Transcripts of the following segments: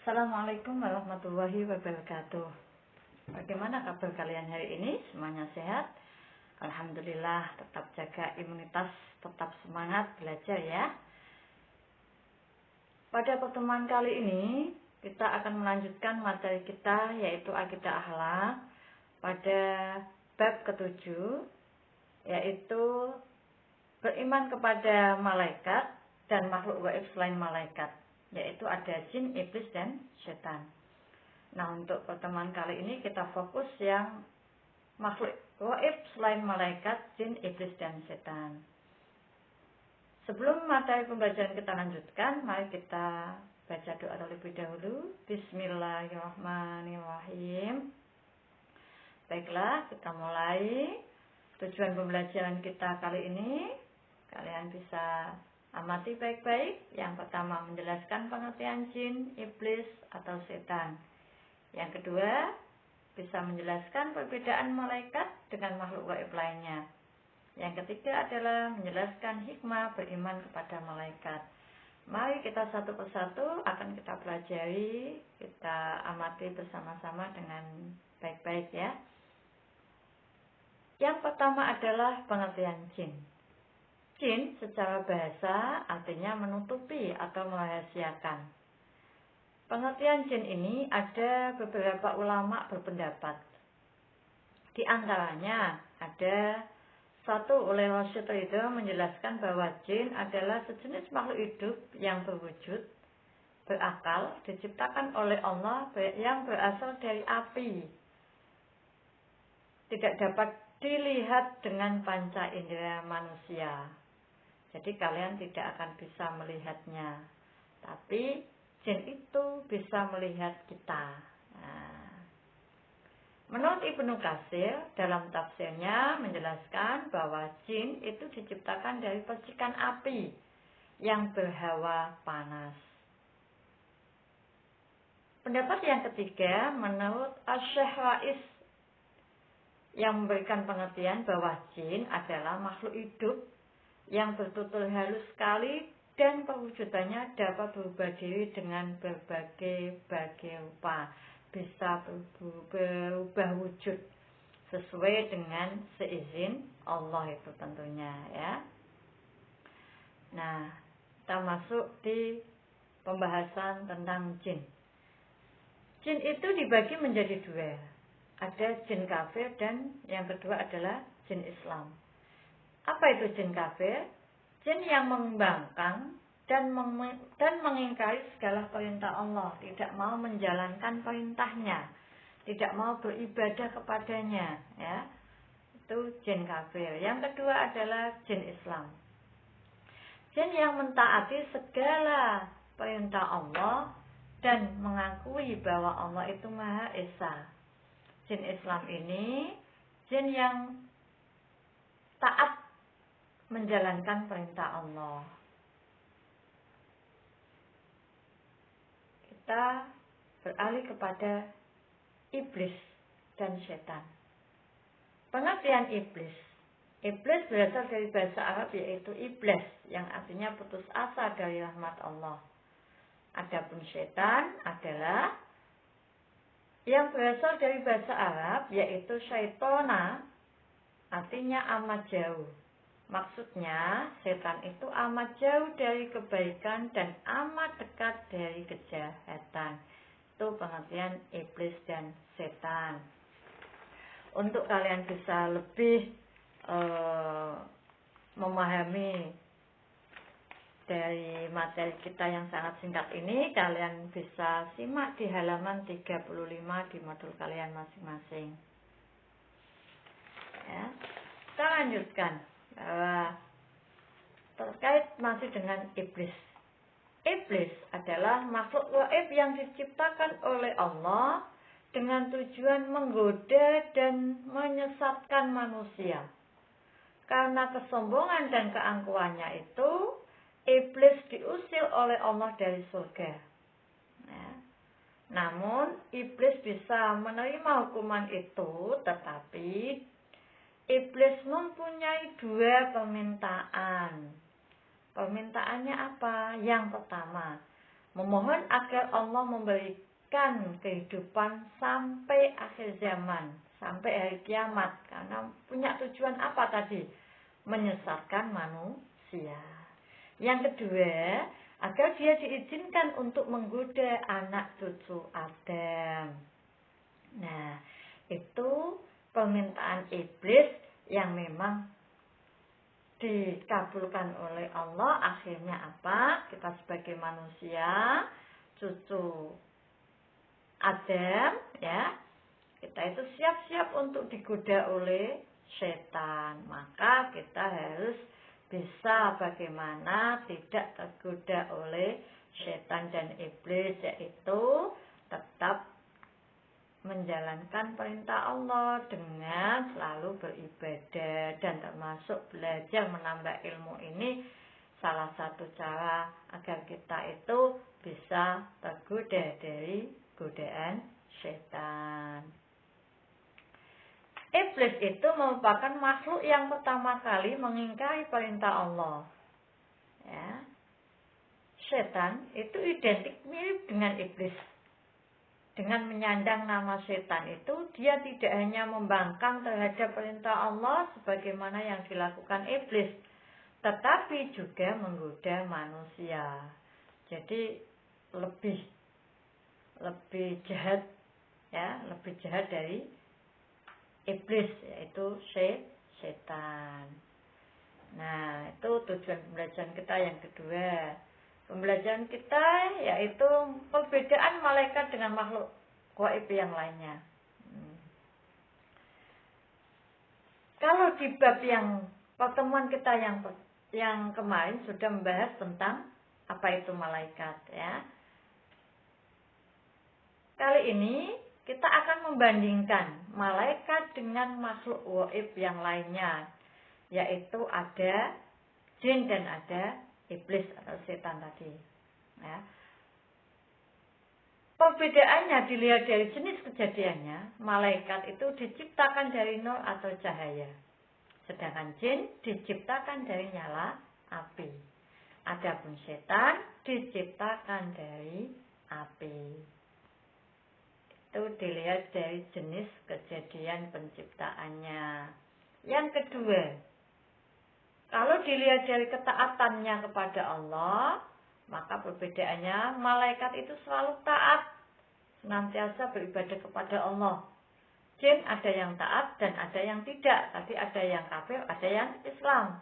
Assalamualaikum warahmatullahi wabarakatuh. Bagaimana kabar kalian hari ini? Semuanya sehat? Alhamdulillah, tetap jaga imunitas, tetap semangat belajar ya. Pada pertemuan kali ini, kita akan melanjutkan materi kita yaitu akidah akhlak pada bab ketujuh, yaitu beriman kepada malaikat dan makhluk gaib selain malaikat, yaitu ada jin, iblis, dan setan. Nah, untuk pertemuan kali ini kita fokus yang makhluk gaib selain malaikat, jin, iblis, dan setan. Sebelum materi pembelajaran kita lanjutkan, mari kita baca doa terlebih dahulu. Bismillahirrahmanirrahim. Baiklah, kita mulai. Tujuan pembelajaran kita kali ini, kalian bisa amati baik-baik. Yang pertama, menjelaskan pengertian jin, iblis, atau setan. Yang kedua, bisa menjelaskan perbedaan malaikat dengan makhluk gaib lainnya. Yang ketiga adalah menjelaskan hikmah beriman kepada malaikat. Mari kita satu persatu akan kita pelajari, kita amati bersama-sama dengan baik-baik ya. Yang pertama adalah pengertian jin. Jin secara bahasa artinya menutupi atau merahasiakan. Pengertian jin ini ada beberapa ulama berpendapat. Di antaranya ada satu oleh Rashid Ridho menjelaskan bahwa jin adalah sejenis makhluk hidup yang berwujud, berakal, diciptakan oleh Allah yang berasal dari api. Tidak dapat dilihat dengan panca indera manusia. Jadi kalian tidak akan bisa melihatnya. Tapi jin itu bisa melihat kita. Nah, menurut Ibnu Katsir dalam tafsirnya menjelaskan bahwa jin itu diciptakan dari percikan api yang berhawa panas. Pendapat yang ketiga menurut Asy-Syaikh Rais yang memberikan pengertian bahwa jin adalah makhluk hidup yang bertutur halus sekali dan perwujudannya dapat berubah diri dengan berbagai rupa. Bisa berubah wujud sesuai dengan seizin Allah itu tentunya ya. Nah, kita masuk di pembahasan tentang jin. Jin itu dibagi menjadi dua. Ada jin kafir dan yang kedua adalah jin Islam. Apa itu jin kafir? Jin yang membangkang dan mengingkari segala perintah Allah, tidak mau menjalankan perintahnya, tidak mau beribadah kepadanya, ya. Itu jin kafir. Yang kedua adalah jin Islam. Jin yang mentaati segala perintah Allah dan mengakui bahwa Allah itu Maha Esa. Jin Islam ini jin yang taat menjalankan perintah Allah. Kita beralih kepada iblis dan setan. Pengertian iblis. Iblis berasal dari bahasa Arab yaitu iblis yang artinya putus asa dari rahmat Allah. Adapun setan adalah yang berasal dari bahasa Arab yaitu syaitona, artinya amat jauh. Maksudnya setan itu amat jauh dari kebaikan dan amat dekat dari kejahatan. Itu pengertian iblis dan setan. Untuk kalian bisa lebih memahami dari materi kita yang sangat singkat ini, kalian bisa simak di halaman 35 di modul kalian masing-masing. Ya. Kita lanjutkan. Terkait masih dengan iblis. Iblis adalah makhluk gaib yang diciptakan oleh Allah dengan tujuan menggoda dan menyesatkan manusia. Karena kesombongan dan keangkuhannya itu, iblis diusir oleh Allah dari surga. Ya. Namun, iblis bisa menerima hukuman itu, tetapi iblis mempunyai dua permintaan. Permintaannya apa? Yang pertama, memohon agar Allah memberikan kehidupan sampai akhir zaman, sampai hari kiamat. Karena punya tujuan apa tadi? Menyesatkan manusia. Yang kedua, agar dia diizinkan untuk menggoda anak cucu Adam. Nah, itu permintaan iblis yang memang dikabulkan oleh Allah. Akhirnya apa? Kita sebagai manusia, cucu Adam, ya, kita itu siap-siap untuk digoda oleh setan. Maka kita harus bisa bagaimana tidak tergoda oleh setan dan iblis, yaitu tetap menjalankan perintah Allah dengan selalu beribadah, dan termasuk belajar menambah ilmu ini salah satu cara agar kita itu bisa tergoda dari godaan setan. Iblis itu merupakan makhluk yang pertama kali mengingkari perintah Allah. Ya. Setan itu identik mirip dengan iblis. Dengan menyandang nama setan itu, dia tidak hanya membangkang terhadap perintah Allah sebagaimana yang dilakukan iblis, tetapi juga menggoda manusia. Jadi lebih jahat, ya, lebih jahat dari iblis, yaitu setan. Nah, itu tujuan pembelajaran kita yang kedua. Pembelajaran kita yaitu perbedaan malaikat dengan makhluk gaib yang lainnya. Kalau di bab yang pertemuan kita yang kemarin sudah membahas tentang apa itu malaikat, ya. Kali ini kita akan membandingkan malaikat dengan makhluk gaib yang lainnya, yaitu ada jin dan ada iblis atau setan tadi. Ya. Perbedaannya dilihat dari jenis kejadiannya. Malaikat itu diciptakan dari nur atau cahaya, sedangkan jin diciptakan dari nyala api. Adapun setan diciptakan dari api. Itu dilihat dari jenis kejadian penciptaannya. Yang kedua, kalau dilihat dari ketaatannya kepada Allah, maka perbedaannya malaikat itu selalu taat, senantiasa beribadah kepada Allah. Jin ada yang taat dan ada yang tidak. Tadi ada yang kafir, ada yang Islam.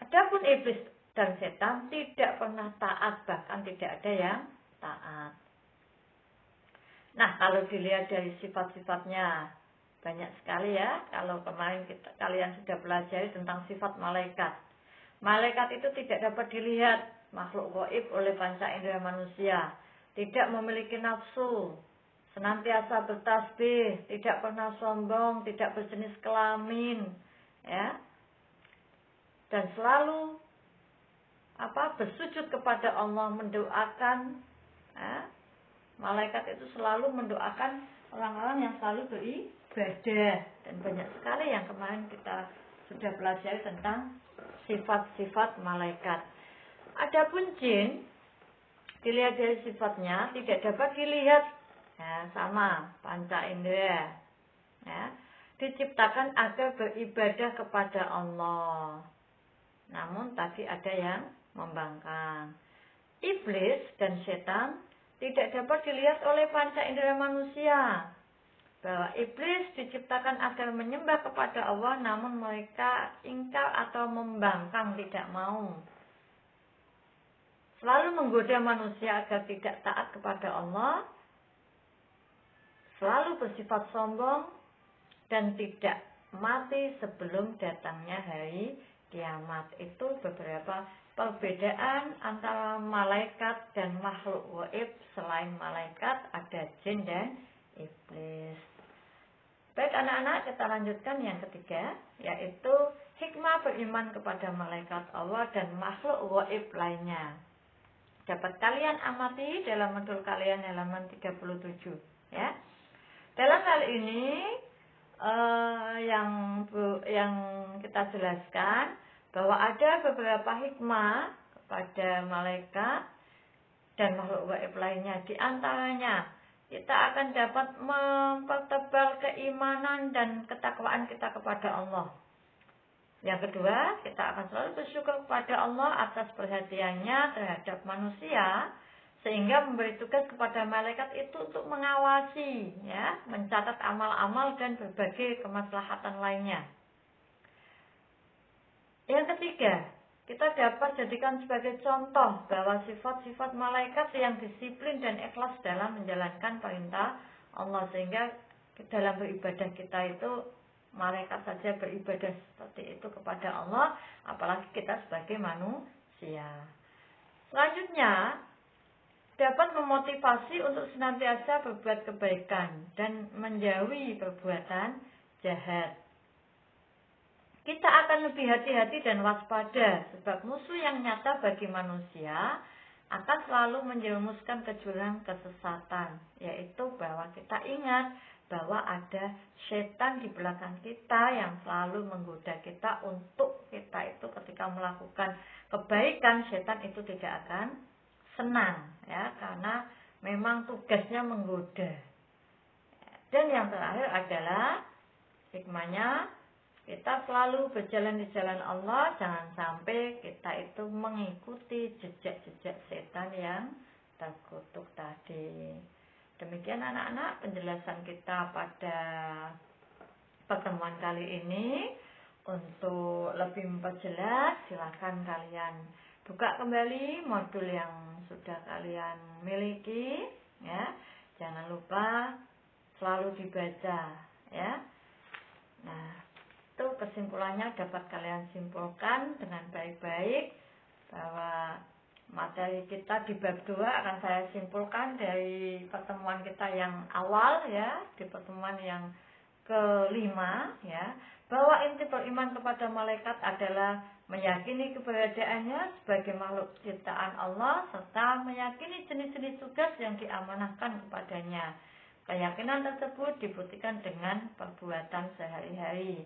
Adapun iblis dan setan tidak pernah taat, bahkan tidak ada yang taat. Nah, kalau dilihat dari sifat-sifatnya, banyak sekali ya. Kalau kemarin kalian sudah pelajari tentang sifat malaikat. Malaikat itu tidak dapat dilihat, makhluk gaib, oleh panca indera manusia. Tidak memiliki nafsu, senantiasa bertasbih, tidak pernah sombong, tidak berjenis kelamin, ya. Dan selalu bersujud kepada Allah, mendoakan, ya. Malaikat itu selalu mendoakan orang-orang yang selalu beribadah. Dan banyak sekali yang kemarin kita sudah pelajari tentang sifat-sifat malaikat. Adapun jin, dilihat dari sifatnya tidak dapat dilihat, ya, sama panca indera, ya, diciptakan agar beribadah kepada Allah. Namun tadi ada yang membangkang. Iblis dan setan tidak dapat dilihat oleh panca indera manusia. Bahwa iblis diciptakan agar menyembah kepada Allah, namun mereka ingkar atau membangkang, tidak mau. Selalu menggoda manusia agar tidak taat kepada Allah, selalu bersifat sombong, dan tidak mati sebelum datangnya hari kiamat. Itu beberapa perbedaan antara malaikat dan makhluk gaib. Selain malaikat ada jin dan iblis. Baik anak-anak, kita lanjutkan yang ketiga, yaitu hikmah beriman kepada malaikat Allah dan makhluk gaib lainnya. Dapat kalian amati dalam modul kalian halaman 37, ya. Dalam hal ini yang kita jelaskan bahwa ada beberapa hikmah kepada malaikat dan makhluk gaib lainnya. Di antaranya kita akan dapat mempertebal keimanan dan ketakwaan kita kepada Allah. Yang kedua, kita akan selalu bersyukur kepada Allah atas perhatiannya terhadap manusia, sehingga memberi tugas kepada malaikat itu untuk mengawasi, ya, mencatat amal-amal dan berbagai kemaslahatan lainnya. Yang ketiga, kita dapat jadikan sebagai contoh bahwa sifat-sifat malaikat yang disiplin dan ikhlas dalam menjalankan perintah Allah, sehingga dalam beribadah kita itu malaikat saja beribadah seperti itu kepada Allah, apalagi kita sebagai manusia. Selanjutnya, dapat memotivasi untuk senantiasa berbuat kebaikan dan menjauhi perbuatan jahat. Kita akan lebih hati-hati dan waspada, sebab musuh yang nyata bagi manusia akan selalu menjerumuskan ke jurang kesesatan, yaitu bahwa kita ingat bahwa ada setan di belakang kita yang selalu menggoda kita untuk kita itu ketika melakukan kebaikan, setan itu tidak akan senang, ya, karena memang tugasnya menggoda. Dan yang terakhir adalah hikmahnya, kita selalu berjalan di jalan Allah, jangan sampai kita itu mengikuti jejak-jejak setan yang terkutuk tadi. Demikian anak-anak penjelasan kita pada pertemuan kali ini. Untuk lebih memperjelas, silakan kalian buka kembali modul yang sudah kalian miliki, ya. Jangan lupa selalu dibaca, ya. Nah, itu kesimpulannya dapat kalian simpulkan dengan baik-baik bahwa materi kita di bab 2 akan saya simpulkan dari pertemuan kita yang awal, ya, di pertemuan yang kelima, ya, bahwa inti beriman kepada malaikat adalah meyakini keberadaannya sebagai makhluk ciptaan Allah serta meyakini jenis-jenis tugas yang diamanahkan kepadanya. Keyakinan tersebut dibuktikan dengan perbuatan sehari-hari.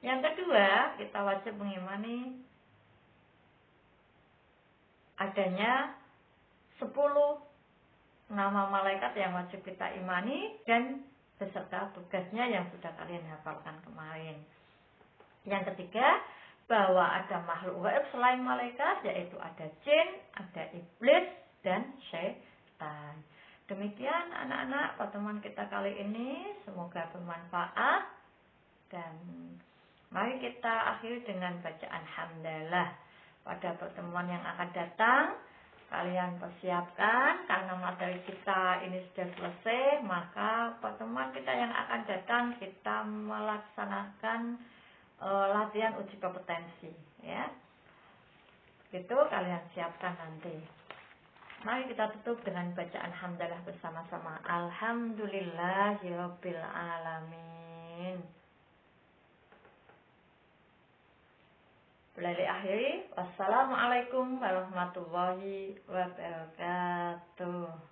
Yang kedua, kita wajib mengimani adanya 10 nama malaikat yang wajib kita imani dan beserta tugasnya yang sudah kalian hafalkan kemarin. Yang ketiga, bahwa ada makhluk gaib selain malaikat, yaitu ada jin, ada iblis, dan syaitan. Demikian anak-anak pertemuan kita kali ini, semoga bermanfaat, dan mari kita akhiri dengan bacaan hamdalah. Pada pertemuan yang akan datang, kalian persiapkan, karena materi kita ini sudah selesai, maka pertemuan kita yang akan datang kita melaksanakan latihan uji kompetensi, ya. Itu kalian siapkan nanti. Mari kita tutup dengan bacaan hamdalah bersama-sama. Alhamdulillahirabbil alamin. Boleh diakhiri. Wassalamualaikum warahmatullahi wabarakatuh.